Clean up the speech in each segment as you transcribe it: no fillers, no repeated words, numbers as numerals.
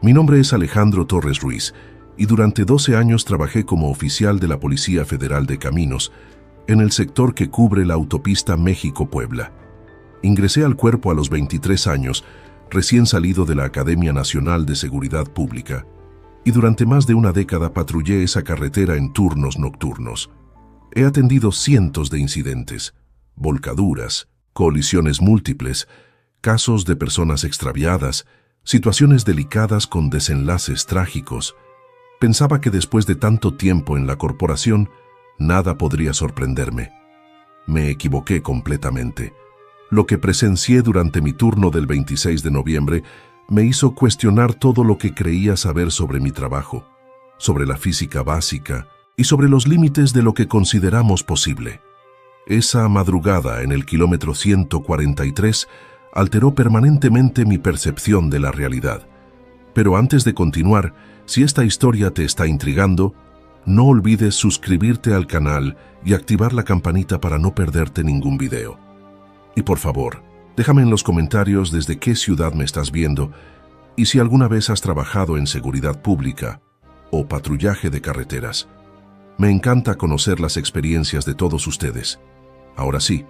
Mi nombre es Alejandro Torres Ruiz y durante 12 años trabajé como oficial de la Policía Federal de Caminos en el sector que cubre la autopista México-Puebla. Ingresé al cuerpo a los 23 años, recién salido de la Academia Nacional de Seguridad Pública, y durante más de una década patrullé esa carretera en turnos nocturnos. He atendido cientos de incidentes, volcaduras, colisiones múltiples, casos de personas extraviadas, situaciones delicadas con desenlaces trágicos. Pensaba que después de tanto tiempo en la corporación, nada podría sorprenderme. Me equivoqué completamente. Lo que presencié durante mi turno del 26 de noviembre me hizo cuestionar todo lo que creía saber sobre mi trabajo, sobre la física básica y sobre los límites de lo que consideramos posible. Esa madrugada en el kilómetro 143 alteró permanentemente mi percepción de la realidad. Pero antes de continuar, si esta historia te está intrigando, no olvides suscribirte al canal y activar la campanita para no perderte ningún video. Y por favor, déjame en los comentarios desde qué ciudad me estás viendo y si alguna vez has trabajado en seguridad pública o patrullaje de carreteras. Me encanta conocer las experiencias de todos ustedes. Ahora sí,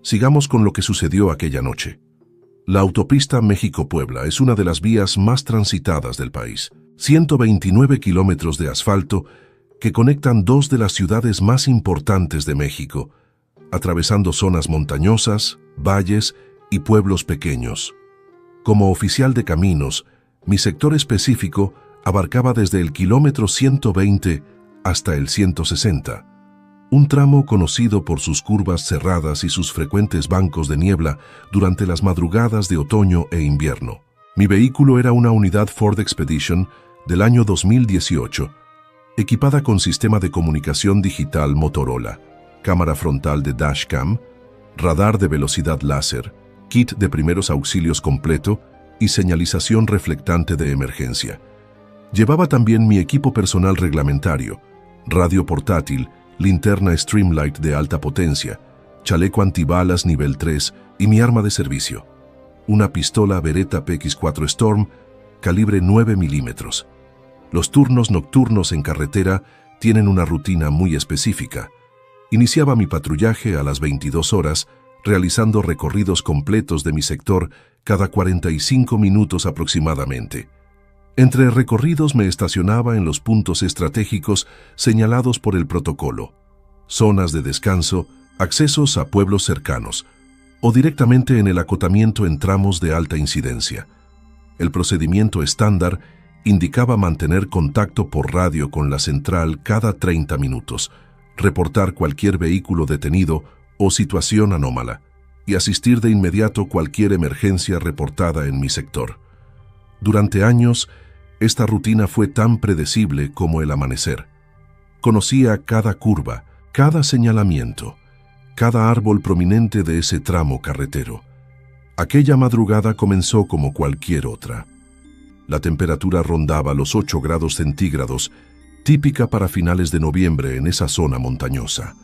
sigamos con lo que sucedió aquella noche. La autopista México-Puebla es una de las vías más transitadas del país. 129 kilómetros de asfalto que conectan dos de las ciudades más importantes de México, atravesando zonas montañosas, valles y pueblos pequeños. Como oficial de caminos, mi sector específico abarcaba desde el kilómetro 120 hasta el 160, un tramo conocido por sus curvas cerradas y sus frecuentes bancos de niebla durante las madrugadas de otoño e invierno. Mi vehículo era una unidad Ford Expedition del año 2018, equipada con sistema de comunicación digital Motorola, cámara frontal de dashcam, radar de velocidad láser, kit de primeros auxilios completo y señalización reflectante de emergencia. Llevaba también mi equipo personal reglamentario, radio portátil, linterna Streamlight de alta potencia, chaleco antibalas nivel 3 y mi arma de servicio, una pistola Beretta PX4 Storm calibre 9 milímetros. Los turnos nocturnos en carretera tienen una rutina muy específica. Iniciaba mi patrullaje a las 22 horas, realizando recorridos completos de mi sector cada 45 minutos aproximadamente. Entre recorridos me estacionaba en los puntos estratégicos señalados por el protocolo, zonas de descanso, accesos a pueblos cercanos, o directamente en el acotamiento en tramos de alta incidencia. El procedimiento estándar indicaba mantener contacto por radio con la central cada 30 minutos, reportar cualquier vehículo detenido o situación anómala, y asistir de inmediato cualquier emergencia reportada en mi sector. Durante años, esta rutina fue tan predecible como el amanecer. Conocía cada curva, cada señalamiento, cada árbol prominente de ese tramo carretero. Aquella madrugada comenzó como cualquier otra. La temperatura rondaba los 8 grados centígrados, típica para finales de noviembre en esa zona montañosa.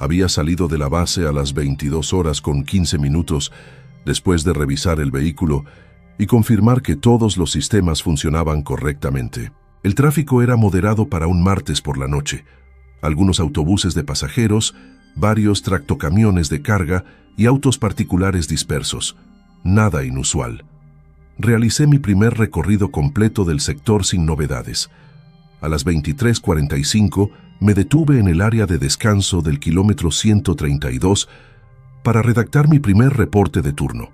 Había salido de la base a las 22 horas con 15 minutos después de revisar el vehículo y confirmar que todos los sistemas funcionaban correctamente. El tráfico era moderado para un martes por la noche. Algunos autobuses de pasajeros, varios tractocamiones de carga y autos particulares dispersos. Nada inusual. Realicé mi primer recorrido completo del sector sin novedades. A las 23:45 me detuve en el área de descanso del kilómetro 132 para redactar mi primer reporte de turno.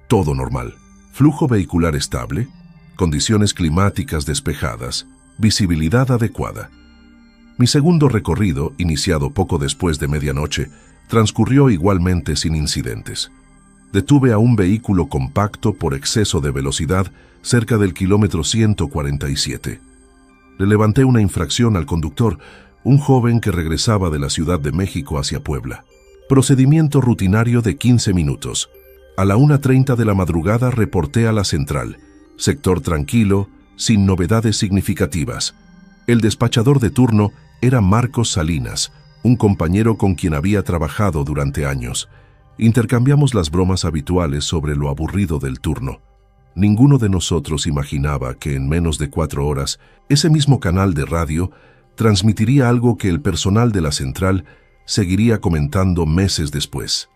Todo normal. Flujo vehicular estable, condiciones climáticas despejadas, visibilidad adecuada. Mi segundo recorrido, iniciado poco después de medianoche, transcurrió igualmente sin incidentes. Detuve a un vehículo compacto por exceso de velocidad cerca del kilómetro 147. Le levanté una infracción al conductor, un joven que regresaba de la Ciudad de México hacia Puebla. Procedimiento rutinario de 15 minutos. A la 1:30 de la madrugada reporté a la central. Sector tranquilo, sin novedades significativas. El despachador de turno era Marcos Salinas, un compañero con quien había trabajado durante años. Intercambiamos las bromas habituales sobre lo aburrido del turno. Ninguno de nosotros imaginaba que en menos de 4 horas, ese mismo canal de radio transmitiría algo que el personal de la central seguiría comentando meses después.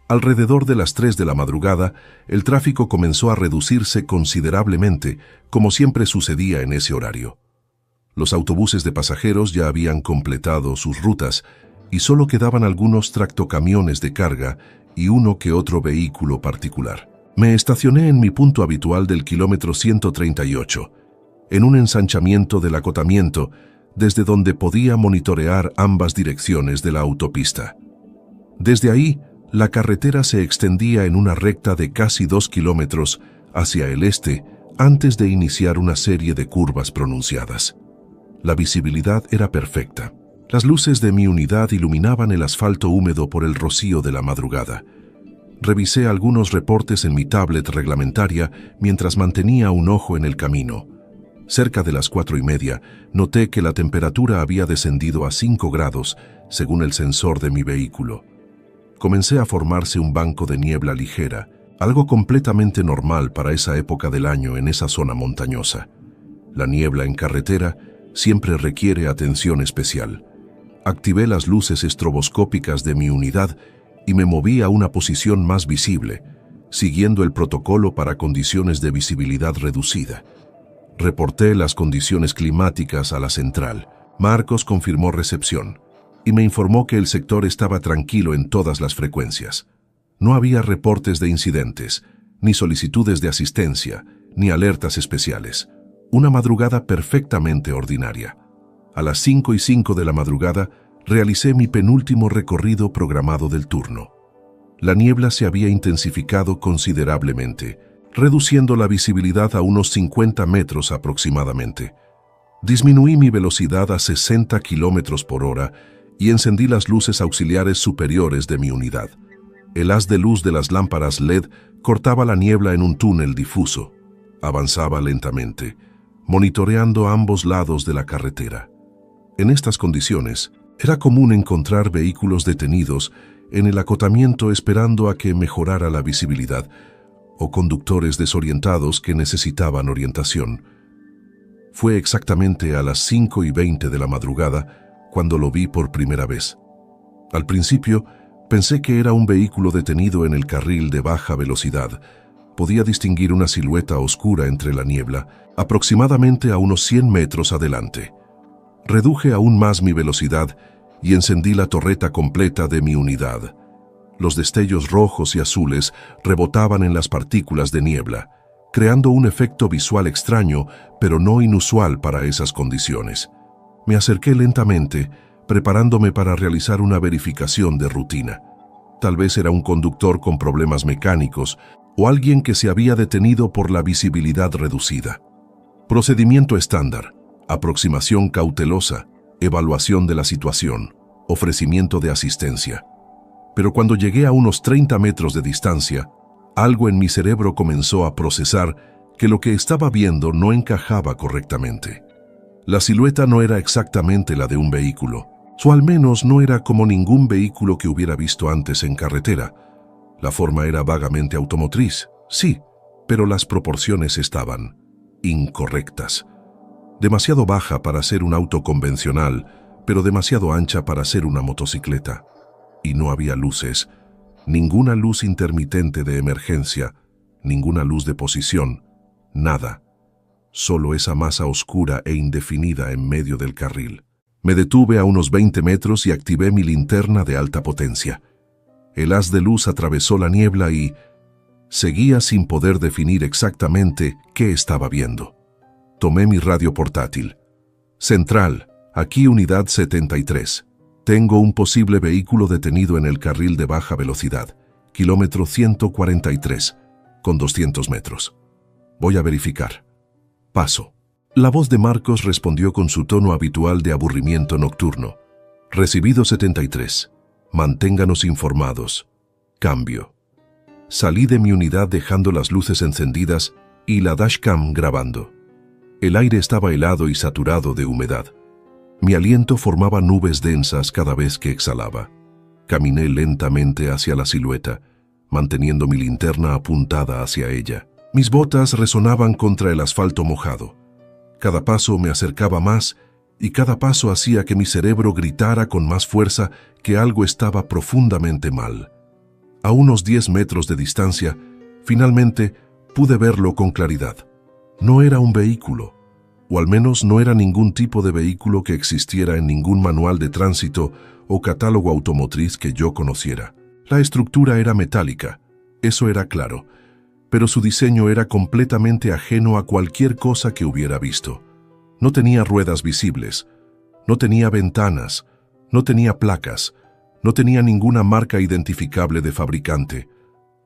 Alrededor de las 3 de la madrugada, el tráfico comenzó a reducirse considerablemente, como siempre sucedía en ese horario. Los autobuses de pasajeros ya habían completado sus rutas y solo quedaban algunos tractocamiones de carga y uno que otro vehículo particular. Me estacioné en mi punto habitual del kilómetro 138, en un ensanchamiento del acotamiento, desde donde podía monitorear ambas direcciones de la autopista. Desde ahí, la carretera se extendía en una recta de casi 2 kilómetros hacia el este antes de iniciar una serie de curvas pronunciadas. La visibilidad era perfecta. Las luces de mi unidad iluminaban el asfalto húmedo por el rocío de la madrugada. Revisé algunos reportes en mi tablet reglamentaria mientras mantenía un ojo en el camino. Cerca de las 4:30, noté que la temperatura había descendido a 5 grados, según el sensor de mi vehículo. Comencé a formarse un banco de niebla ligera, algo completamente normal para esa época del año en esa zona montañosa. La niebla en carretera siempre requiere atención especial. Activé las luces estroboscópicas de mi unidad y me moví a una posición más visible, siguiendo el protocolo para condiciones de visibilidad reducida. Reporté las condiciones climáticas a la central. Marcos confirmó recepción y me informó que el sector estaba tranquilo en todas las frecuencias. No había reportes de incidentes, ni solicitudes de asistencia, ni alertas especiales. Una madrugada perfectamente ordinaria. A las 5:05 de la madrugada, realicé mi penúltimo recorrido programado del turno. La niebla se había intensificado considerablemente, reduciendo la visibilidad a unos 50 metros aproximadamente. Disminuí mi velocidad a 60 kilómetros por hora y encendí las luces auxiliares superiores de mi unidad. El haz de luz de las lámparas LED cortaba la niebla en un túnel difuso. Avanzaba lentamente, monitoreando ambos lados de la carretera. En estas condiciones, era común encontrar vehículos detenidos en el acotamiento esperando a que mejorara la visibilidad, o conductores desorientados que necesitaban orientación. Fue exactamente a las 5:20 de la madrugada cuando lo vi por primera vez. Al principio, pensé que era un vehículo detenido en el carril de baja velocidad. Podía distinguir una silueta oscura entre la niebla, aproximadamente a unos 100 metros adelante. Reduje aún más mi velocidad y encendí la torreta completa de mi unidad. Los destellos rojos y azules rebotaban en las partículas de niebla, creando un efecto visual extraño, pero no inusual para esas condiciones. Me acerqué lentamente, preparándome para realizar una verificación de rutina. Tal vez era un conductor con problemas mecánicos o alguien que se había detenido por la visibilidad reducida. Procedimiento estándar: aproximación cautelosa, evaluación de la situación, ofrecimiento de asistencia. Pero cuando llegué a unos 30 metros de distancia, algo en mi cerebro comenzó a procesar que lo que estaba viendo no encajaba correctamente. La silueta no era exactamente la de un vehículo, o al menos no era como ningún vehículo que hubiera visto antes en carretera. La forma era vagamente automotriz, sí, pero las proporciones estaban incorrectas. Demasiado baja para ser un auto convencional, pero demasiado ancha para ser una motocicleta. Y no había luces, ninguna luz intermitente de emergencia, ninguna luz de posición, nada. Solo esa masa oscura e indefinida en medio del carril. Me detuve a unos 20 metros y activé mi linterna de alta potencia. El haz de luz atravesó la niebla y seguía sin poder definir exactamente qué estaba viendo. Tomé mi radio portátil. Central, aquí unidad 73. Tengo un posible vehículo detenido en el carril de baja velocidad, kilómetro 143, con 200 metros. Voy a verificar. Paso. La voz de Marcos respondió con su tono habitual de aburrimiento nocturno. Recibido 73. Manténganos informados. Cambio. Salí de mi unidad dejando las luces encendidas y la dashcam grabando. El aire estaba helado y saturado de humedad. Mi aliento formaba nubes densas cada vez que exhalaba. Caminé lentamente hacia la silueta, manteniendo mi linterna apuntada hacia ella. Mis botas resonaban contra el asfalto mojado. Cada paso me acercaba más y cada paso hacía que mi cerebro gritara con más fuerza que algo estaba profundamente mal. A unos 10 metros de distancia, finalmente pude verlo con claridad. No era un vehículo, o al menos no era ningún tipo de vehículo que existiera en ningún manual de tránsito o catálogo automotriz que yo conociera. La estructura era metálica, eso era claro, pero su diseño era completamente ajeno a cualquier cosa que hubiera visto. No tenía ruedas visibles, no tenía ventanas, no tenía placas, no tenía ninguna marca identificable de fabricante.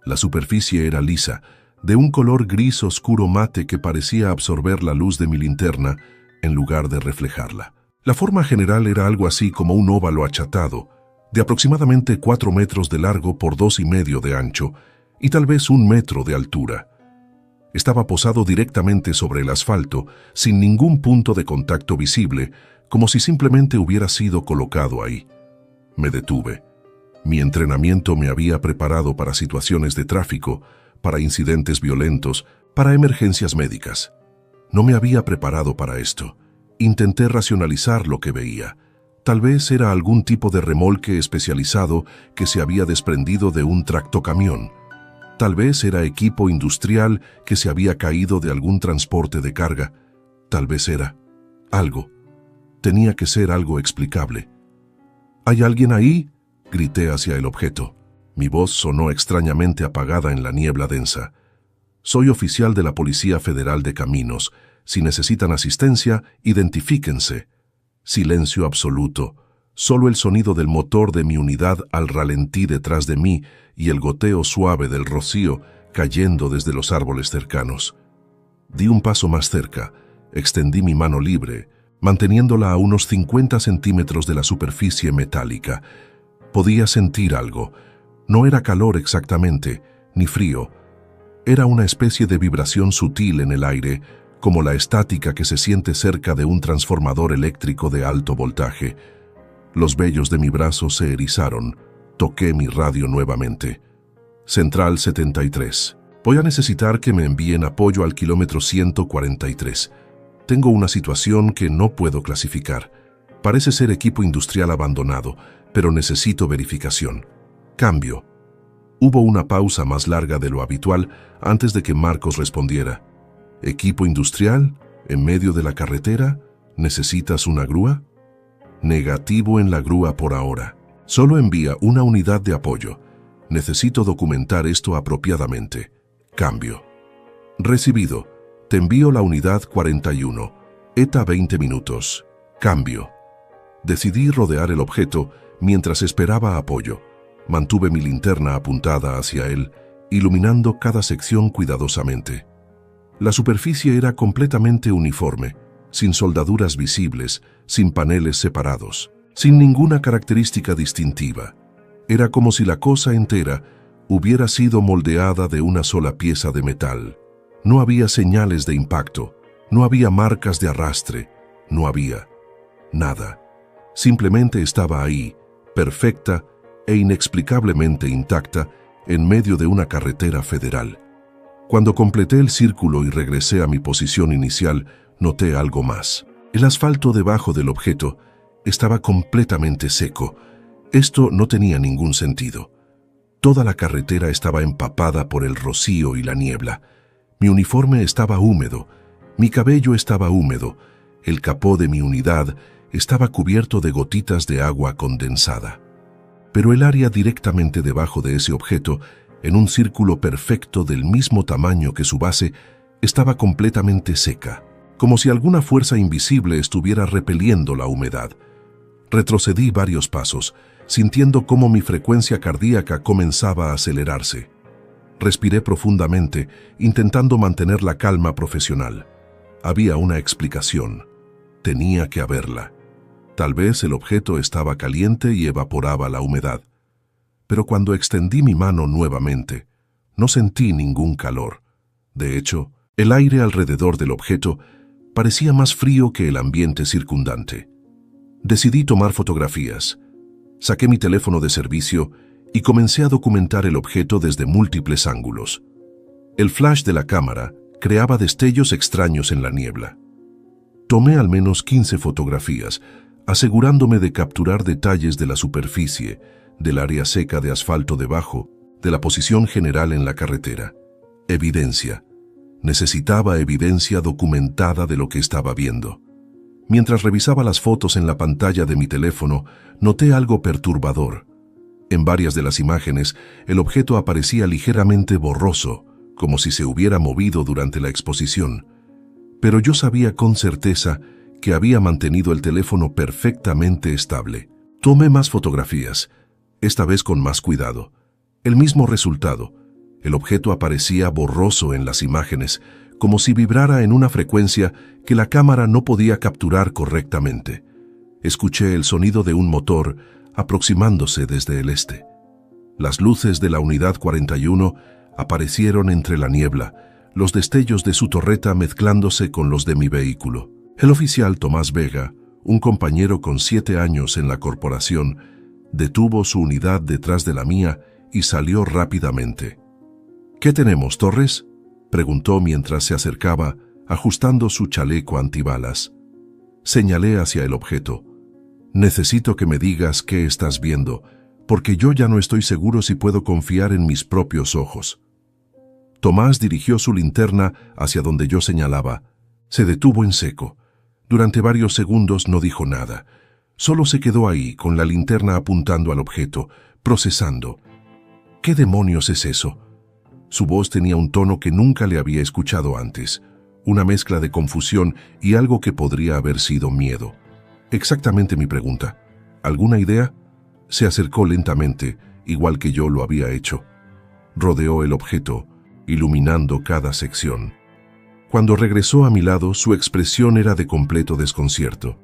La superficie era lisa, de un color gris oscuro mate que parecía absorber la luz de mi linterna en lugar de reflejarla. La forma general era algo así como un óvalo achatado, de aproximadamente 4 metros de largo por 2,5 de ancho y tal vez 1 metro de altura. Estaba posado directamente sobre el asfalto, sin ningún punto de contacto visible, como si simplemente hubiera sido colocado ahí. Me detuve. Mi entrenamiento me había preparado para situaciones de tráfico, para incidentes violentos, para emergencias médicas. No me había preparado para esto. Intenté racionalizar lo que veía. Tal vez era algún tipo de remolque especializado que se había desprendido de un tractocamión. Tal vez era equipo industrial que se había caído de algún transporte de carga. Tal vez era algo. Tenía que ser algo explicable. ¿Hay alguien ahí?, grité hacia el objeto. Mi voz sonó extrañamente apagada en la niebla densa. Soy oficial de la Policía Federal de Caminos. Si necesitan asistencia, identifíquense. Silencio absoluto. Solo el sonido del motor de mi unidad al ralentí detrás de mí y el goteo suave del rocío cayendo desde los árboles cercanos. Di un paso más cerca, extendí mi mano libre, manteniéndola a unos 50 centímetros de la superficie metálica. Podía sentir algo. No era calor exactamente, ni frío. Era una especie de vibración sutil en el aire, como la estática que se siente cerca de un transformador eléctrico de alto voltaje. Los vellos de mi brazo se erizaron. Toqué mi radio nuevamente. Central 73. Voy a necesitar que me envíen apoyo al kilómetro 143. Tengo una situación que no puedo clasificar. Parece ser equipo industrial abandonado, pero necesito verificación. Cambio. Hubo una pausa más larga de lo habitual antes de que Marcos respondiera. ¿Equipo industrial? ¿En medio de la carretera? ¿Necesitas una grúa? Negativo en la grúa por ahora. Solo envía una unidad de apoyo. Necesito documentar esto apropiadamente. Cambio. Recibido. Te envío la unidad 41. ETA 20 minutos. Cambio. Decidí rodear el objeto mientras esperaba apoyo. Mantuve mi linterna apuntada hacia él, iluminando cada sección cuidadosamente. La superficie era completamente uniforme, sin soldaduras visibles, sin paneles separados, sin ninguna característica distintiva. Era como si la cosa entera hubiera sido moldeada de una sola pieza de metal. No había señales de impacto, no había marcas de arrastre, no había nada. Simplemente estaba ahí, perfecta e inexplicablemente intacta, en medio de una carretera federal. Cuando completé el círculo y regresé a mi posición inicial, noté algo más. El asfalto debajo del objeto estaba completamente seco. Esto no tenía ningún sentido. Toda la carretera estaba empapada por el rocío y la niebla. Mi uniforme estaba húmedo, mi cabello estaba húmedo, el capó de mi unidad estaba cubierto de gotitas de agua condensada. Pero el área directamente debajo de ese objeto, en un círculo perfecto del mismo tamaño que su base, estaba completamente seca, como si alguna fuerza invisible estuviera repeliendo la humedad. Retrocedí varios pasos, sintiendo cómo mi frecuencia cardíaca comenzaba a acelerarse. Respiré profundamente, intentando mantener la calma profesional. Había una explicación. Tenía que haberla. Tal vez el objeto estaba caliente y evaporaba la humedad. Pero cuando extendí mi mano nuevamente, no sentí ningún calor. De hecho, el aire alrededor del objeto parecía más frío que el ambiente circundante. Decidí tomar fotografías. Saqué mi teléfono de servicio y comencé a documentar el objeto desde múltiples ángulos. El flash de la cámara creaba destellos extraños en la niebla. Tomé al menos 15 fotografías, asegurándome de capturar detalles de la superficie, del área seca de asfalto debajo, de la posición general en la carretera. Evidencia. Necesitaba evidencia documentada de lo que estaba viendo. Mientras revisaba las fotos en la pantalla de mi teléfono, noté algo perturbador. En varias de las imágenes, el objeto aparecía ligeramente borroso, como si se hubiera movido durante la exposición. Pero yo sabía con certeza que había mantenido el teléfono perfectamente estable. Tomé más fotografías, esta vez con más cuidado. El mismo resultado. El objeto aparecía borroso en las imágenes, como si vibrara en una frecuencia que la cámara no podía capturar correctamente. Escuché el sonido de un motor aproximándose desde el este. Las luces de la unidad 41 aparecieron entre la niebla, los destellos de su torreta mezclándose con los de mi vehículo. El oficial Tomás Vega, un compañero con 7 años en la corporación, detuvo su unidad detrás de la mía y salió rápidamente. «¿Qué tenemos, Torres?», preguntó mientras se acercaba, ajustando su chaleco antibalas. Señalé hacia el objeto. «Necesito que me digas qué estás viendo, porque yo ya no estoy seguro si puedo confiar en mis propios ojos». Tomás dirigió su linterna hacia donde yo señalaba. Se detuvo en seco. Durante varios segundos no dijo nada. Solo se quedó ahí, con la linterna apuntando al objeto, procesando. «¿Qué demonios es eso?». Su voz tenía un tono que nunca le había escuchado antes, una mezcla de confusión y algo que podría haber sido miedo. Exactamente mi pregunta. ¿Alguna idea? Se acercó lentamente, igual que yo lo había hecho. Rodeó el objeto, iluminando cada sección. Cuando regresó a mi lado, su expresión era de completo desconcierto.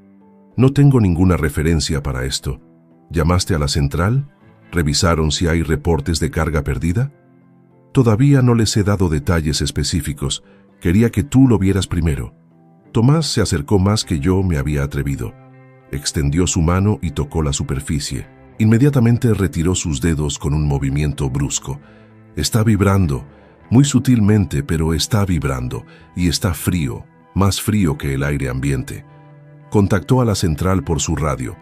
«No tengo ninguna referencia para esto. ¿Llamaste a la central? ¿Revisaron si hay reportes de carga perdida?» «Todavía no les he dado detalles específicos. Quería que tú lo vieras primero». Tomás se acercó más que yo me había atrevido. Extendió su mano y tocó la superficie. Inmediatamente retiró sus dedos con un movimiento brusco. «Está vibrando, muy sutilmente, pero está vibrando, y está frío, más frío que el aire ambiente». Contactó a la central por su radio.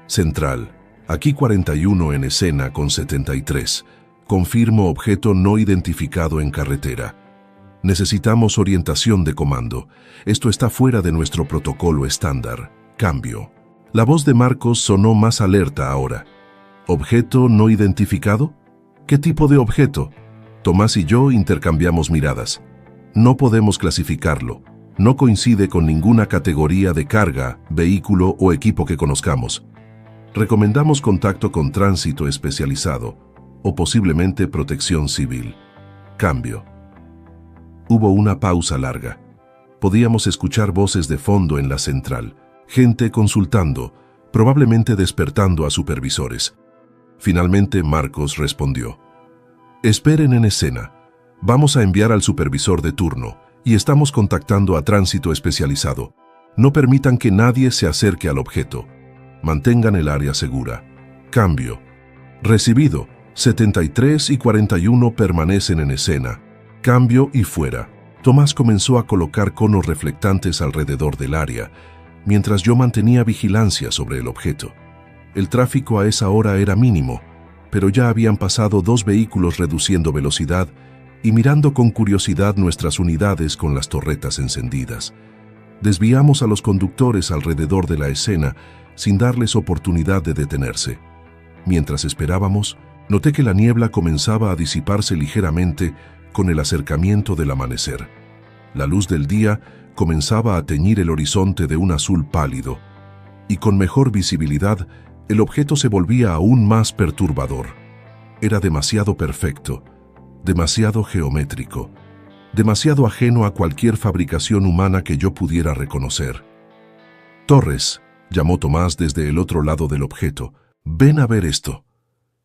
«Central, aquí 41 en escena con 73. Confirmo objeto no identificado en carretera. Necesitamos orientación de comando. Esto está fuera de nuestro protocolo estándar. Cambio». La voz de Marcos sonó más alerta ahora. «¿Objeto no identificado? ¿Qué tipo de objeto?». Tomás y yo intercambiamos miradas. «No podemos clasificarlo. No coincide con ninguna categoría de carga, vehículo o equipo que conozcamos. Recomendamos contacto con tránsito especializado o posiblemente protección civil. Cambio». Hubo una pausa larga. Podíamos escuchar voces de fondo en la central, gente consultando, probablemente despertando a supervisores. Finalmente Marcos respondió. «Esperen en escena. Vamos a enviar al supervisor de turno y estamos contactando a tránsito especializado. No permitan que nadie se acerque al objeto. Mantengan el área segura. Cambio». «Recibido. 73 y 41 permanecen en escena. Cambio y fuera». Tomás comenzó a colocar conos reflectantes alrededor del área, mientras yo mantenía vigilancia sobre el objeto. El tráfico a esa hora era mínimo, pero ya habían pasado 2 vehículos reduciendo velocidad y mirando con curiosidad nuestras unidades con las torretas encendidas. Desviamos a los conductores alrededor de la escena sin darles oportunidad de detenerse. Mientras esperábamos, noté que la niebla comenzaba a disiparse ligeramente con el acercamiento del amanecer. La luz del día comenzaba a teñir el horizonte de un azul pálido, y con mejor visibilidad, el objeto se volvía aún más perturbador. Era demasiado perfecto, demasiado geométrico, demasiado ajeno a cualquier fabricación humana que yo pudiera reconocer. «Torres», llamó Tomás desde el otro lado del objeto, «ven a ver esto».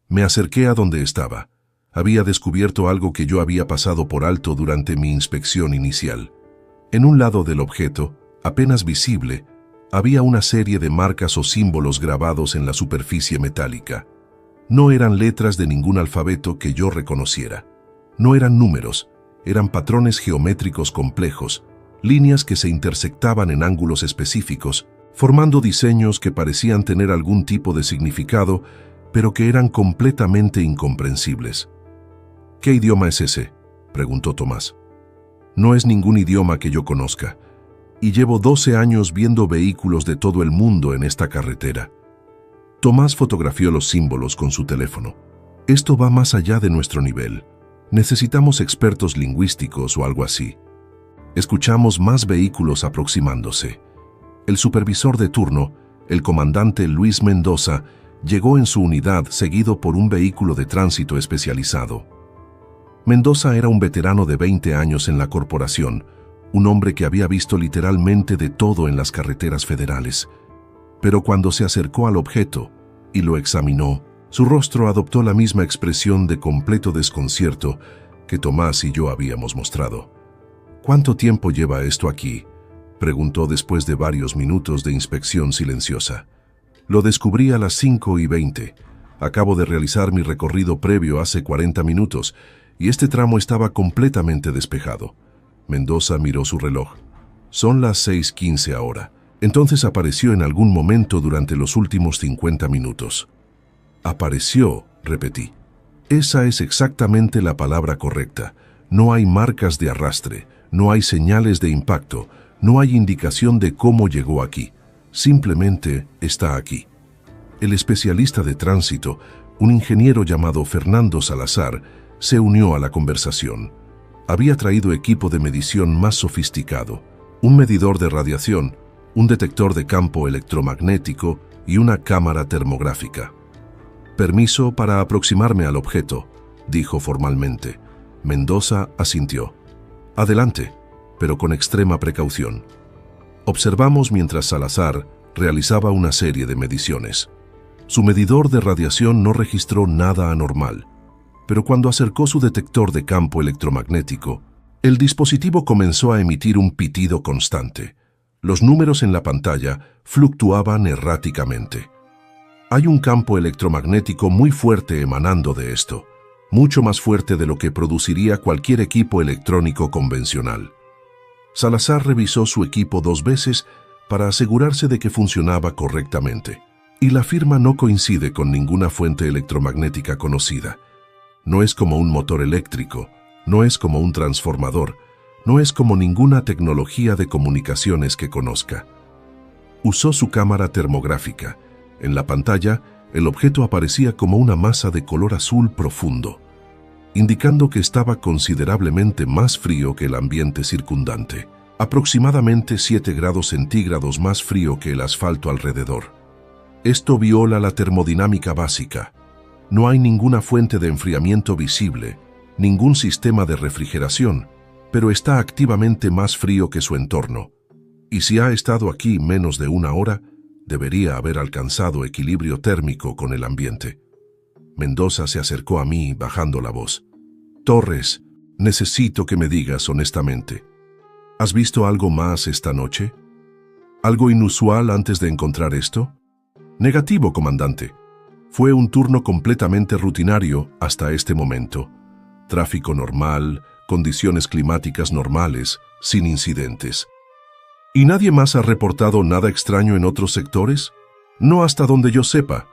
Me acerqué a donde estaba. Había descubierto algo que yo había pasado por alto durante mi inspección inicial. En un lado del objeto, apenas visible, había una serie de marcas o símbolos grabados en la superficie metálica. No eran letras de ningún alfabeto que yo reconociera. No eran números, eran patrones geométricos complejos, líneas que se intersectaban en ángulos específicos, formando diseños que parecían tener algún tipo de significado, pero que eran completamente incomprensibles. ¿Qué idioma es ese?, preguntó Tomás. No es ningún idioma que yo conozca, y llevo 12 años viendo vehículos de todo el mundo en esta carretera. Tomás fotografió los símbolos con su teléfono. Esto va más allá de nuestro nivel. Necesitamos expertos lingüísticos o algo así. Escuchamos más vehículos aproximándose. El supervisor de turno, el comandante Luis Mendoza, llegó en su unidad seguido por un vehículo de tránsito especializado. Mendoza era un veterano de 20 años en la corporación, un hombre que había visto literalmente de todo en las carreteras federales. Pero cuando se acercó al objeto y lo examinó, su rostro adoptó la misma expresión de completo desconcierto que Tomás y yo habíamos mostrado. ¿Cuánto tiempo lleva esto aquí?, preguntó después de varios minutos de inspección silenciosa. Lo descubrí a las 5:20. Acabo de realizar mi recorrido previo hace 40 minutos y este tramo estaba completamente despejado. Mendoza miró su reloj. Son las 6:15 ahora. Entonces apareció en algún momento durante los últimos 50 minutos. Apareció, repetí. Esa es exactamente la palabra correcta. No hay marcas de arrastre, no hay señales de impacto, no hay indicación de cómo llegó aquí. Simplemente está aquí. El especialista de tránsito, un ingeniero llamado Fernando Salazar, se unió a la conversación. Había traído equipo de medición más sofisticado, un medidor de radiación, un detector de campo electromagnético y una cámara termográfica. «Permiso para aproximarme al objeto», dijo formalmente. Mendoza asintió. «Adelante, pero con extrema precaución». Observamos mientras Salazar realizaba una serie de mediciones. Su medidor de radiación no registró nada anormal, pero cuando acercó su detector de campo electromagnético, el dispositivo comenzó a emitir un pitido constante. Los números en la pantalla fluctuaban erráticamente. Hay un campo electromagnético muy fuerte emanando de esto, mucho más fuerte de lo que produciría cualquier equipo electrónico convencional. Salazar revisó su equipo 2 veces para asegurarse de que funcionaba correctamente, y la firma no coincide con ninguna fuente electromagnética conocida. No es como un motor eléctrico, no es como un transformador, no es como ninguna tecnología de comunicaciones que conozca. Usó su cámara termográfica. En la pantalla, el objeto aparecía como una masa de color azul profundo, indicando que estaba considerablemente más frío que el ambiente circundante, aproximadamente 7 grados centígrados más frío que el asfalto alrededor. Esto viola la termodinámica básica. No hay ninguna fuente de enfriamiento visible, ningún sistema de refrigeración, pero está activamente más frío que su entorno. Y si ha estado aquí menos de 1 hora, debería haber alcanzado equilibrio térmico con el ambiente. Mendoza se acercó a mí bajando la voz. «Torres, necesito que me digas honestamente, ¿has visto algo más esta noche? ¿Algo inusual antes de encontrar esto?» «Negativo, comandante. Fue un turno completamente rutinario hasta este momento. Tráfico normal, condiciones climáticas normales, sin incidentes». «¿Y nadie más ha reportado nada extraño en otros sectores?» «No hasta donde yo sepa».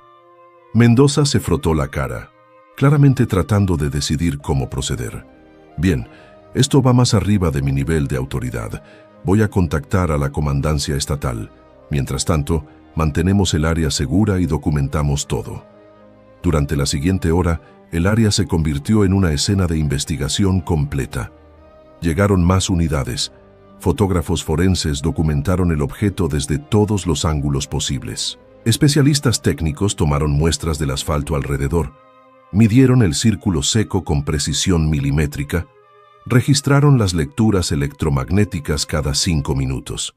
Mendoza se frotó la cara, claramente tratando de decidir cómo proceder. «Bien, esto va más arriba de mi nivel de autoridad. Voy a contactar a la comandancia estatal. Mientras tanto, mantenemos el área segura y documentamos todo». Durante la siguiente hora, el área se convirtió en una escena de investigación completa. Llegaron más unidades. Fotógrafos forenses documentaron el objeto desde todos los ángulos posibles. Especialistas técnicos tomaron muestras del asfalto alrededor, midieron el círculo seco con precisión milimétrica, registraron las lecturas electromagnéticas cada 5 minutos.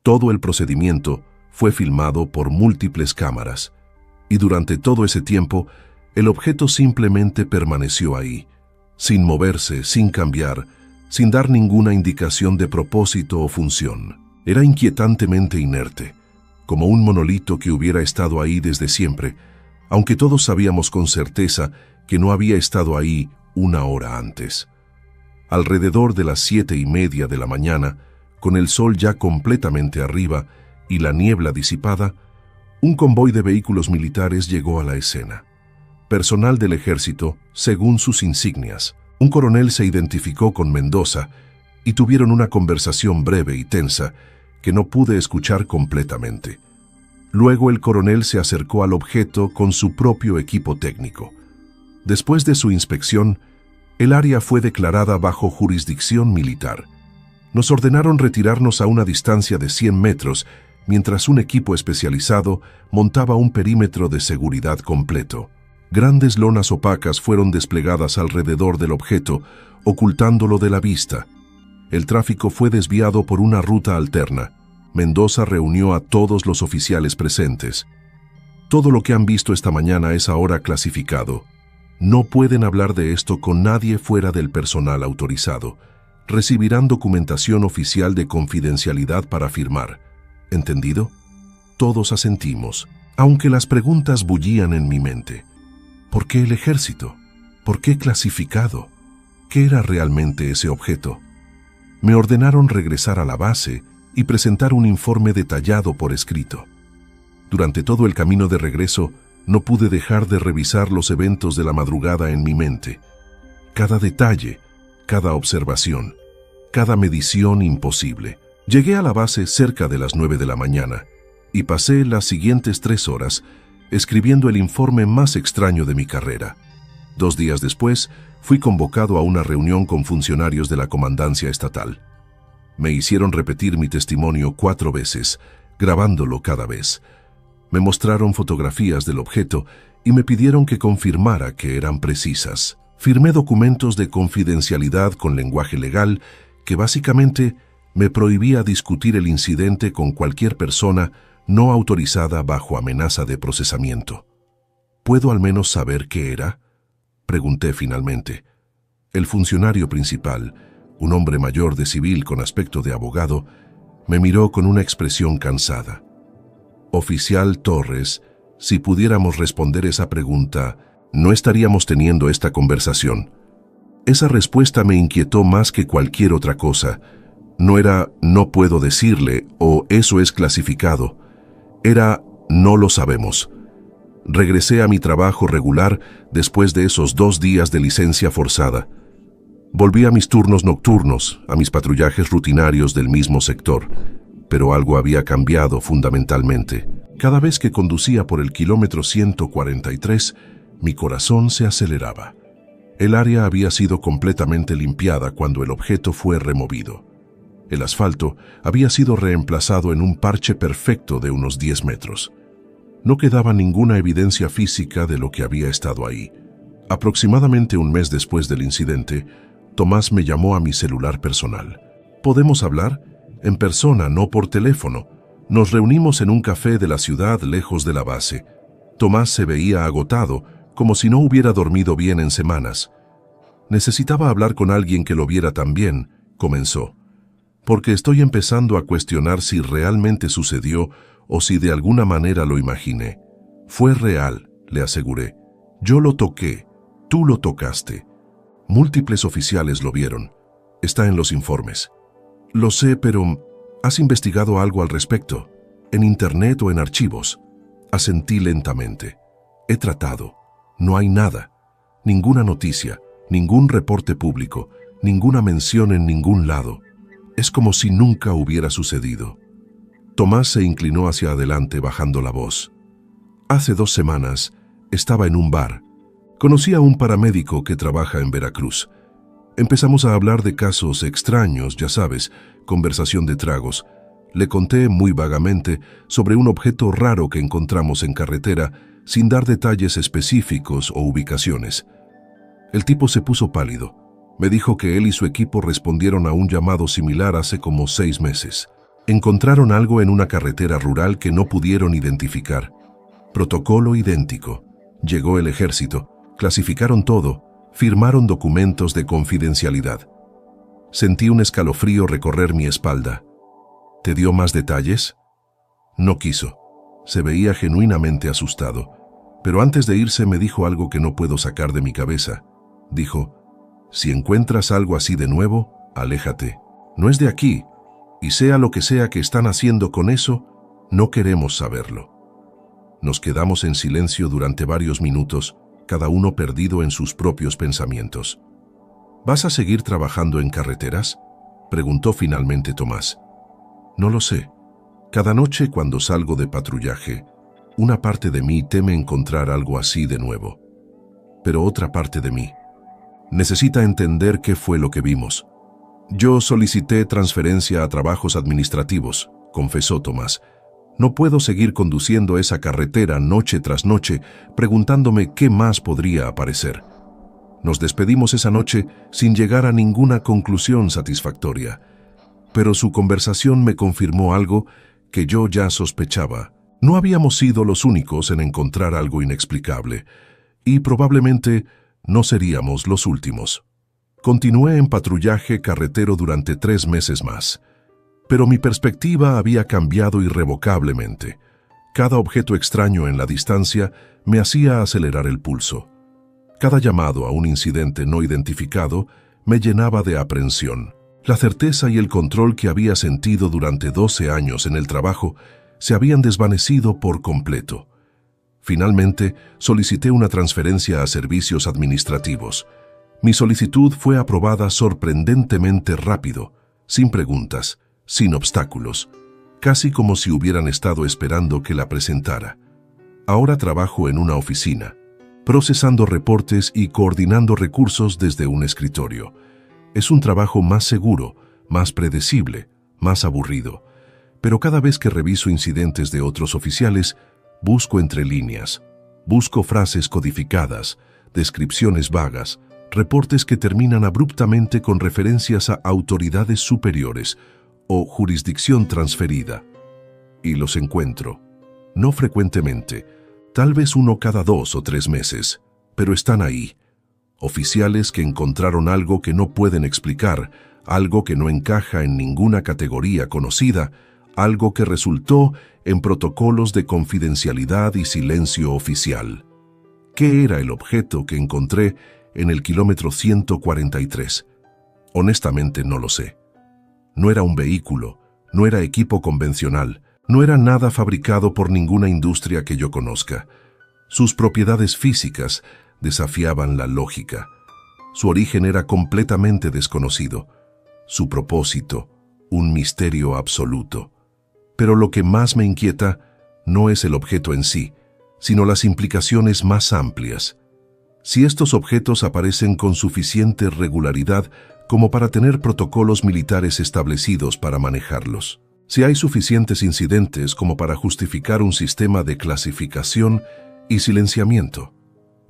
Todo el procedimiento fue filmado por múltiples cámaras, y durante todo ese tiempo, el objeto simplemente permaneció ahí, sin moverse, sin cambiar, sin dar ninguna indicación de propósito o función. Era inquietantemente inerte, como un monolito que hubiera estado ahí desde siempre, aunque todos sabíamos con certeza que no había estado ahí 1 hora antes. Alrededor de las 7:30 de la mañana, con el sol ya completamente arriba y la niebla disipada, un convoy de vehículos militares llegó a la escena. Personal del ejército, según sus insignias. Un coronel se identificó con Mendoza y tuvieron una conversación breve y tensa que no pude escuchar completamente. Luego el coronel se acercó al objeto con su propio equipo técnico. Después de su inspección, el área fue declarada bajo jurisdicción militar. Nos ordenaron retirarnos a una distancia de 100 metros, mientras un equipo especializado montaba un perímetro de seguridad completo. Grandes lonas opacas fueron desplegadas alrededor del objeto, ocultándolo de la vista. El tráfico fue desviado por una ruta alterna. Mendoza reunió a todos los oficiales presentes. Todo lo que han visto esta mañana es ahora clasificado. No pueden hablar de esto con nadie fuera del personal autorizado. Recibirán documentación oficial de confidencialidad para firmar. ¿Entendido? Todos asentimos, aunque las preguntas bullían en mi mente. ¿Por qué el ejército? ¿Por qué clasificado? ¿Qué era realmente ese objeto? Me ordenaron regresar a la base y presentar un informe detallado por escrito. Durante todo el camino de regreso, no pude dejar de revisar los eventos de la madrugada en mi mente. Cada detalle, cada observación, cada medición imposible. Llegué a la base cerca de las 9 de la mañana y pasé las siguientes 3 horas escribiendo el informe más extraño de mi carrera. 2 días después, fui convocado a una reunión con funcionarios de la comandancia estatal. Me hicieron repetir mi testimonio 4 veces, grabándolo cada vez. Me mostraron fotografías del objeto y me pidieron que confirmara que eran precisas. Firmé documentos de confidencialidad con lenguaje legal que básicamente me prohibía discutir el incidente con cualquier persona no autorizada bajo amenaza de procesamiento. ¿Puedo al menos saber qué era?, pregunté finalmente. El funcionario principal, un hombre mayor de civil con aspecto de abogado, me miró con una expresión cansada. Oficial Torres, si pudiéramos responder esa pregunta, no estaríamos teniendo esta conversación. Esa respuesta me inquietó más que cualquier otra cosa. No era "no puedo decirle" o "eso es clasificado". Era "no lo sabemos". Regresé a mi trabajo regular después de esos 2 días de licencia forzada. Volví a mis turnos nocturnos, a mis patrullajes rutinarios del mismo sector, pero algo había cambiado fundamentalmente. Cada vez que conducía por el kilómetro 143, mi corazón se aceleraba. El área había sido completamente limpiada cuando el objeto fue removido. El asfalto había sido reemplazado en un parche perfecto de unos 10 metros. No quedaba ninguna evidencia física de lo que había estado ahí. Aproximadamente un mes después del incidente, Tomás me llamó a mi celular personal. ¿Podemos hablar? En persona, no por teléfono. Nos reunimos en un café de la ciudad lejos de la base. Tomás se veía agotado, como si no hubiera dormido bien en semanas. Necesitaba hablar con alguien que lo viera también, comenzó. Porque estoy empezando a cuestionar si realmente sucedió o si de alguna manera lo imaginé. Fue real, le aseguré. Yo lo toqué, tú lo tocaste. Múltiples oficiales lo vieron. Está en los informes. Lo sé, pero ¿has investigado algo al respecto? ¿En internet o en archivos? Asentí lentamente. He tratado. No hay nada. Ninguna noticia, ningún reporte público, ninguna mención en ningún lado. Es como si nunca hubiera sucedido. Tomás se inclinó hacia adelante bajando la voz. Hace 2 semanas estaba en un bar. Conocí a un paramédico que trabaja en Veracruz. Empezamos a hablar de casos extraños, ya sabes, conversación de tragos. Le conté muy vagamente sobre un objeto raro que encontramos en carretera, sin dar detalles específicos o ubicaciones. El tipo se puso pálido. Me dijo que él y su equipo respondieron a un llamado similar hace como 6 meses. Encontraron algo en una carretera rural que no pudieron identificar. Protocolo idéntico. Llegó el ejército, clasificaron todo, firmaron documentos de confidencialidad. Sentí un escalofrío recorrer mi espalda. ¿Te dio más detalles? No quiso. Se veía genuinamente asustado. Pero antes de irse me dijo algo que no puedo sacar de mi cabeza. Dijo, Si encuentras algo así de nuevo, aléjate. No es de aquí, y sea lo que sea que están haciendo con eso, no queremos saberlo. Nos quedamos en silencio durante varios minutos, cada uno perdido en sus propios pensamientos. ¿Vas a seguir trabajando en carreteras?, preguntó finalmente Tomás. No lo sé. Cada noche cuando salgo de patrullaje, una parte de mí teme encontrar algo así de nuevo. Pero otra parte de mí necesita entender qué fue lo que vimos. Yo solicité transferencia a trabajos administrativos, confesó Tomás. No puedo seguir conduciendo esa carretera noche tras noche, preguntándome qué más podría aparecer. Nos despedimos esa noche sin llegar a ninguna conclusión satisfactoria. Pero su conversación me confirmó algo que yo ya sospechaba. No habíamos sido los únicos en encontrar algo inexplicable, y probablemente no seríamos los últimos. Continué en patrullaje carretero durante 3 meses más, pero mi perspectiva había cambiado irrevocablemente. Cada objeto extraño en la distancia me hacía acelerar el pulso. Cada llamado a un incidente no identificado me llenaba de aprensión. La certeza y el control que había sentido durante 12 años en el trabajo se habían desvanecido por completo. Finalmente, solicité una transferencia a servicios administrativos. Mi solicitud fue aprobada sorprendentemente rápido, sin preguntas, sin obstáculos, casi como si hubieran estado esperando que la presentara. Ahora trabajo en una oficina, procesando reportes y coordinando recursos desde un escritorio. Es un trabajo más seguro, más predecible, más aburrido. Pero cada vez que reviso incidentes de otros oficiales, busco entre líneas, busco frases codificadas, descripciones vagas, reportes que terminan abruptamente con referencias a autoridades superiores o jurisdicción transferida. Y los encuentro. No frecuentemente, tal vez uno cada 2 o 3 meses, pero están ahí. Oficiales que encontraron algo que no pueden explicar, algo que no encaja en ninguna categoría conocida, algo que resultó en protocolos de confidencialidad y silencio oficial. ¿Qué era el objeto que encontré en el kilómetro 143? Honestamente no lo sé. No era un vehículo, no era equipo convencional, no era nada fabricado por ninguna industria que yo conozca. Sus propiedades físicas desafiaban la lógica. Su origen era completamente desconocido. Su propósito, un misterio absoluto. Pero lo que más me inquieta no es el objeto en sí, sino las implicaciones más amplias. Si estos objetos aparecen con suficiente regularidad como para tener protocolos militares establecidos para manejarlos. Si hay suficientes incidentes como para justificar un sistema de clasificación y silenciamiento.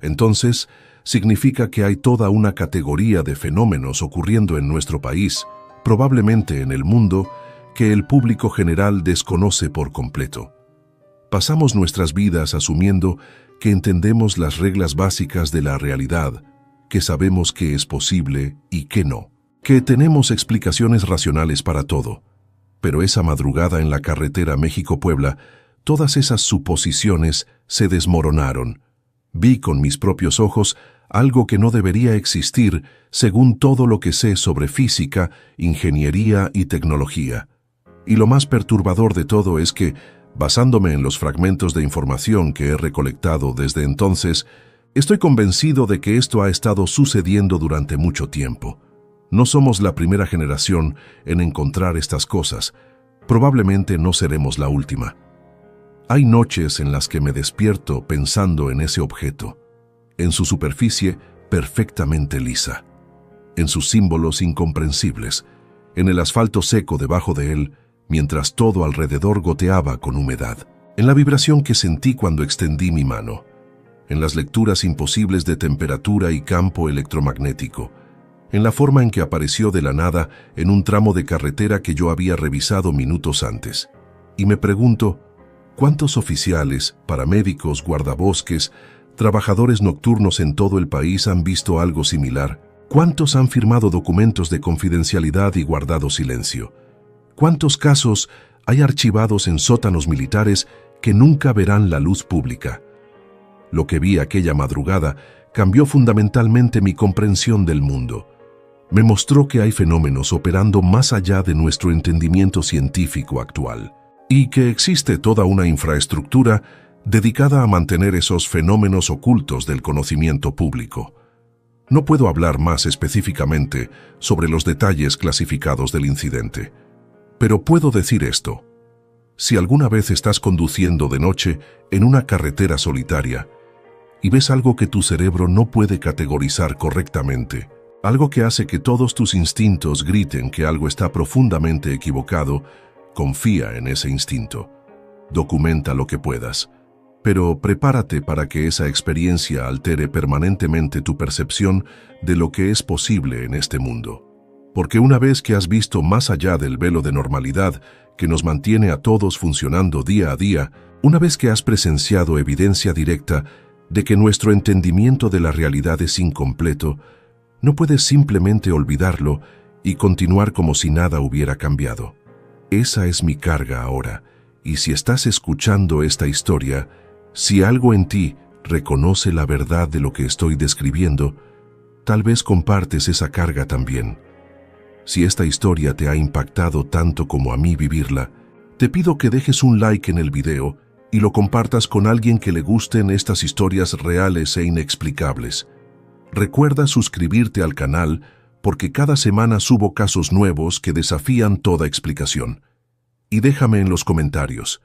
Entonces, significa que hay toda una categoría de fenómenos ocurriendo en nuestro país, probablemente en el mundo, que el público general desconoce por completo. Pasamos nuestras vidas asumiendo que entendemos las reglas básicas de la realidad, que sabemos qué es posible y qué no, que tenemos explicaciones racionales para todo. Pero esa madrugada en la carretera México-Puebla, todas esas suposiciones se desmoronaron. Vi con mis propios ojos algo que no debería existir según todo lo que sé sobre física, ingeniería y tecnología. Y lo más perturbador de todo es que, basándome en los fragmentos de información que he recolectado desde entonces, estoy convencido de que esto ha estado sucediendo durante mucho tiempo. No somos la primera generación en encontrar estas cosas. Probablemente no seremos la última. Hay noches en las que me despierto pensando en ese objeto, en su superficie perfectamente lisa, en sus símbolos incomprensibles, en el asfalto seco debajo de él, mientras todo alrededor goteaba con humedad, en la vibración que sentí cuando extendí mi mano, en las lecturas imposibles de temperatura y campo electromagnético, en la forma en que apareció de la nada en un tramo de carretera que yo había revisado minutos antes. Y me pregunto, ¿cuántos oficiales, paramédicos, guardabosques, trabajadores nocturnos en todo el país han visto algo similar? ¿Cuántos han firmado documentos de confidencialidad y guardado silencio? ¿Cuántos casos hay archivados en sótanos militares que nunca verán la luz pública? Lo que vi aquella madrugada cambió fundamentalmente mi comprensión del mundo. Me mostró que hay fenómenos operando más allá de nuestro entendimiento científico actual y que existe toda una infraestructura dedicada a mantener esos fenómenos ocultos del conocimiento público. No puedo hablar más específicamente sobre los detalles clasificados del incidente, pero puedo decir esto. Si alguna vez estás conduciendo de noche en una carretera solitaria y ves algo que tu cerebro no puede categorizar correctamente, algo que hace que todos tus instintos griten que algo está profundamente equivocado, confía en ese instinto. Documenta lo que puedas. Pero prepárate para que esa experiencia altere permanentemente tu percepción de lo que es posible en este mundo. Porque una vez que has visto más allá del velo de normalidad que nos mantiene a todos funcionando día a día, una vez que has presenciado evidencia directa de que nuestro entendimiento de la realidad es incompleto, no puedes simplemente olvidarlo y continuar como si nada hubiera cambiado. Esa es mi carga ahora, y si estás escuchando esta historia, si algo en ti reconoce la verdad de lo que estoy describiendo, tal vez compartes esa carga también. Si esta historia te ha impactado tanto como a mí vivirla, te pido que dejes un like en el video y lo compartas con alguien que le gusten estas historias reales e inexplicables. Recuerda suscribirte al canal porque cada semana subo casos nuevos que desafían toda explicación. Y déjame en los comentarios.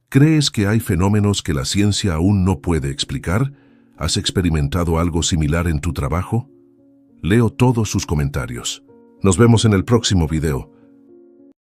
¿Crees que hay fenómenos que la ciencia aún no puede explicar? ¿Has experimentado algo similar en tu trabajo? Leo todos sus comentarios. Nos vemos en el próximo video.